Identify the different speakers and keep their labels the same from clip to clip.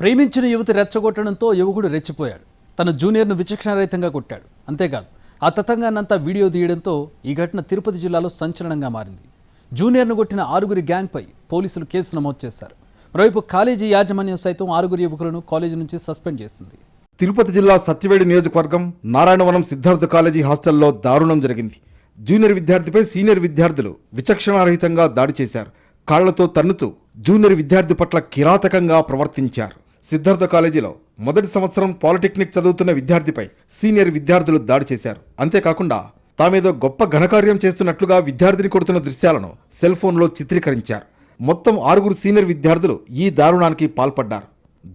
Speaker 1: ప్రేమించిన యువతి రెచ్చగొట్టడంతో యువకుడు రెచ్చిపోయాడు. తన జూనియర్ను విచక్షణారహితంగా కొట్టాడు. అంతేకాదు ఆ తతంగాన్నంతా వీడియో తీయడంతో ఈ ఘటన తిరుపతి జిల్లాలో సంచలనంగా మారింది. జూనియర్ను కొట్టిన 6 గ్యాంగ్పై పోలీసులు కేసు నమోదు చేశారు. మరోవైపు కాలేజీ యాజమాన్యం సైతం 6 యువకులను కాలేజీ నుంచి సస్పెండ్ చేసింది.
Speaker 2: తిరుపతి జిల్లా సత్యవేడి నియోజకవర్గం నారాయణవనం సిద్ధార్థ కాలేజీ హాస్టల్లో దారుణం జరిగింది. జూనియర్ విద్యార్థిపై సీనియర్ విద్యార్థులు విచక్షణారహితంగా దాడి చేశారు. కాళ్లతో తన్నుతూ జూనియర్ విద్యార్థి పట్ల కిరాతకంగా ప్రవర్తించారు. సిద్ధార్థ కాలేజీలో మొదటి సంవత్సరం పాలిటెక్నిక్ చదువుతున్న విద్యార్థిపై సీనియర్ విద్యార్థులు దాడి చేశారు. అంతేకాకుండా తామేదో గొప్ప ఘనకార్యం చేస్తున్నట్లుగా విద్యార్థిని కొడుతున్న దృశ్యాలను సెల్ ఫోన్లో చిత్రీకరించారు. మొత్తం 6 సీనియర్ విద్యార్థులు ఈ దారుణానికి పాల్పడ్డారు.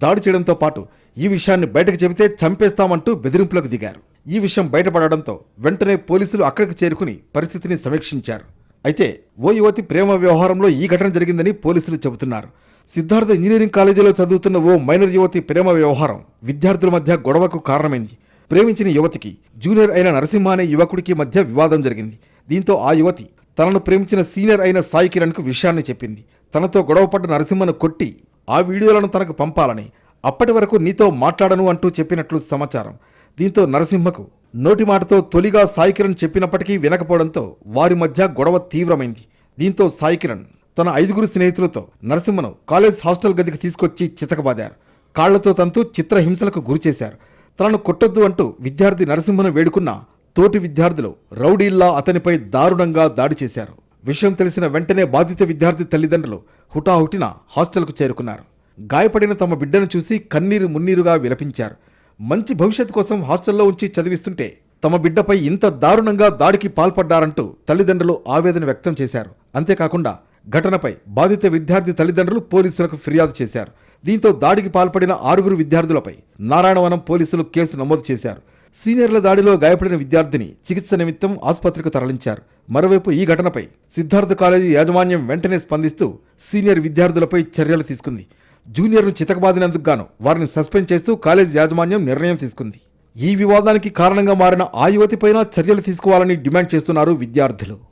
Speaker 2: దాడి చేయడంతో పాటు ఈ విషయాన్ని బయటకు చెబితే చంపేస్తామంటూ బెదిరింపులకు దిగారు. ఈ విషయం బయటపడడంతో వెంటనే పోలీసులు అక్కడికి చేరుకుని పరిస్థితిని సమీక్షించారు. అయితే ఓ యువతి ప్రేమ వ్యవహారంలో ఈ ఘటన జరిగిందని పోలీసులు చెబుతున్నారు. సిద్ధార్థ ఇంజనీరింగ్ కాలేజీలో చదువుతున్న ఓ మైనర్ యువతి ప్రేమ వ్యవహారం విద్యార్థుల మధ్య గొడవకు కారణమైంది. ప్రేమించిన యువతికి జూనియర్ అయిన నరసింహ అనే యువకుడికి మధ్య వివాదం జరిగింది. దీంతో ఆ యువతి తనను ప్రేమించిన సీనియర్ అయిన సాయి కిరణ్కు విషయాన్ని చెప్పింది. తనతో గొడవపడ్డ నరసింహను కొట్టి ఆ వీడియోలను తనకు పంపాలని, అప్పటి వరకు నీతో మాట్లాడను అంటూ చెప్పినట్లు సమాచారం. దీంతో నరసింహకు నోటి మాటతో తొలిగా సాయి కిరణ్ చెప్పినప్పటికీ వినకపోవడంతో వారి మధ్య గొడవ తీవ్రమైంది. దీంతో సాయి కిరణ్ తన 5 స్నేహితులతో నరసింహను కాలేజ్ హాస్టల్ గదికి తీసుకొచ్చి చితకబాదారు. కాళ్లతో తంతూ చిత్రహింసలకు గురిచేశారు. తనను కొట్టొద్దు అంటూ విద్యార్థి నరసింహను వేడుకున్న తోటి విద్యార్థులు రౌడీల్లా అతనిపై దారుణంగా దాడి చేశారు. విషయం తెలిసిన వెంటనే బాధిత విద్యార్థి తల్లిదండ్రులు హుటాహుటిన హాస్టల్కు చేరుకున్నారు. గాయపడిన తమ బిడ్డను చూసి కన్నీరు మున్నీరుగా విలపించారు. మంచి భవిష్యత్తు కోసం హాస్టల్లో ఉంచి చదివిస్తుంటే తమ బిడ్డపై ఇంత దారుణంగా దాడికి పాల్పడ్డారంటూ తల్లిదండ్రులు ఆవేదన వ్యక్తం చేశారు. అంతేకాకుండా ఘటనపై బాధిత విద్యార్థి తల్లిదండ్రులు పోలీసులకు ఫిర్యాదు చేశారు. దీంతో దాడికి పాల్పడిన 6 విద్యార్థులపై నారాయణవనం పోలీసులు కేసు నమోదు చేశారు. సీనియర్ల దాడిలో గాయపడిన విద్యార్థిని చికిత్స నిమిత్తం ఆసుపత్రికి తరలించారు. మరోవైపు ఈ ఘటనపై సిద్ధార్థ కాలేజీ యాజమాన్యం వెంటనే స్పందిస్తూ సీనియర్ విద్యార్థులపై చర్యలు తీసుకుంది. జూనియర్ను చితకబాదినందుకు గాను వారిని సస్పెండ్ చేస్తూ కాలేజీ యాజమాన్యం నిర్ణయం తీసుకుంది. ఈ వివాదానికి కారణంగా మారిన ఆ యువతిపైన చర్యలు తీసుకోవాలని డిమాండ్ చేస్తున్నారు విద్యార్థులు.